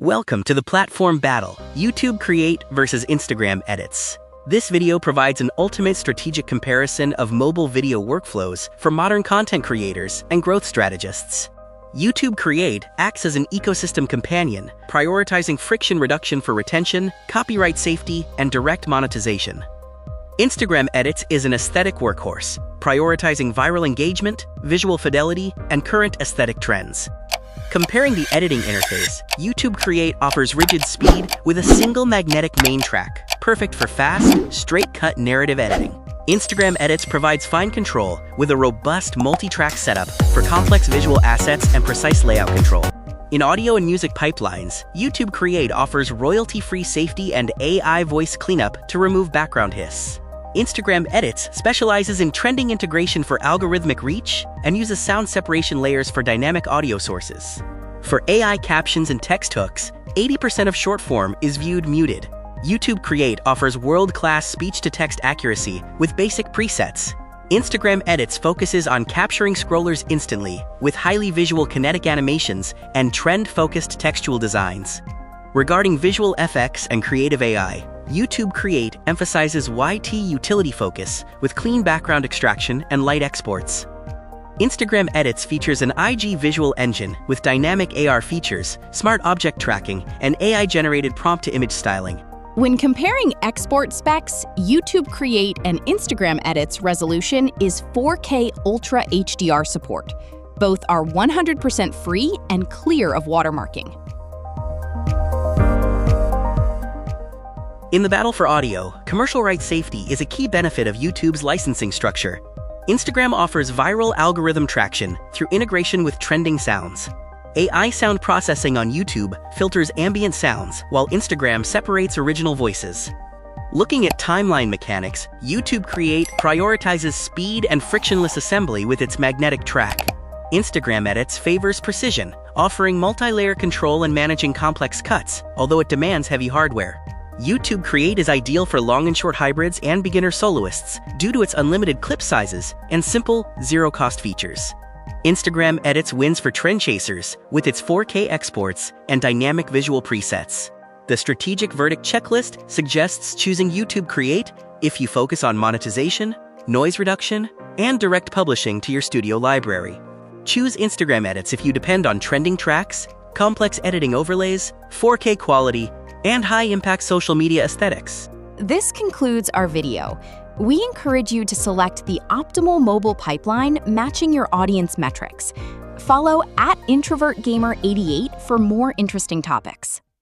Welcome to the platform battle, YouTube Create versus Instagram Edits. This video provides an ultimate strategic comparison of mobile video workflows for modern content creators and growth strategists. YouTube Create acts as an ecosystem companion, prioritizing friction reduction for retention, copyright safety, and direct monetization. Instagram Edits is an aesthetic workhorse, prioritizing viral engagement, visual fidelity, and current aesthetic trends. Comparing the editing interface, YouTube Create offers rigid speed with a single magnetic main track, perfect for fast, straight-cut narrative editing. Instagram Edits provides fine control with a robust multi-track setup for complex visual assets and precise layout control. In audio and music pipelines, YouTube Create offers royalty-free safety and AI voice cleanup to remove background hiss. Instagram Edits specializes in trending integration for algorithmic reach and uses sound separation layers for dynamic audio sources. For AI captions and text hooks, 80% of short form is viewed muted. YouTube Create offers world-class speech-to-text accuracy with basic presets. Instagram Edits focuses on capturing scrollers instantly with highly visual kinetic animations and trend-focused textual designs. Regarding visual FX and creative AI, YouTube Create emphasizes YT utility focus with clean background extraction and light exports. Instagram Edits features an IG visual engine with dynamic AR features, smart object tracking, and AI-generated prompt-to-image styling. When comparing export specs, YouTube Create and Instagram Edits resolution is 4K Ultra HDR support. Both are 100% free and clear of watermarking. In the battle for audio, commercial rights safety is a key benefit of YouTube's licensing structure. Instagram offers viral algorithm traction through integration with trending sounds. AI sound processing on YouTube filters ambient sounds, while Instagram separates original voices. Looking at timeline mechanics, YouTube Create prioritizes speed and frictionless assembly with its magnetic track. Instagram Edits favors precision, offering multi-layer control and managing complex cuts, although it demands heavy hardware. YouTube Create is ideal for long and short hybrids and beginner soloists due to its unlimited clip sizes and simple, zero-cost features. Instagram Edits wins for trend chasers with its 4K exports and dynamic visual presets. The strategic verdict checklist suggests choosing YouTube Create if you focus on monetization, noise reduction, and direct publishing to your studio library. Choose Instagram Edits if you depend on trending tracks, complex editing overlays, 4K quality, and high-impact social media aesthetics. This concludes our video. We encourage you to select the optimal mobile pipeline matching your audience metrics. Follow @IntrovertGamer88 for more interesting topics.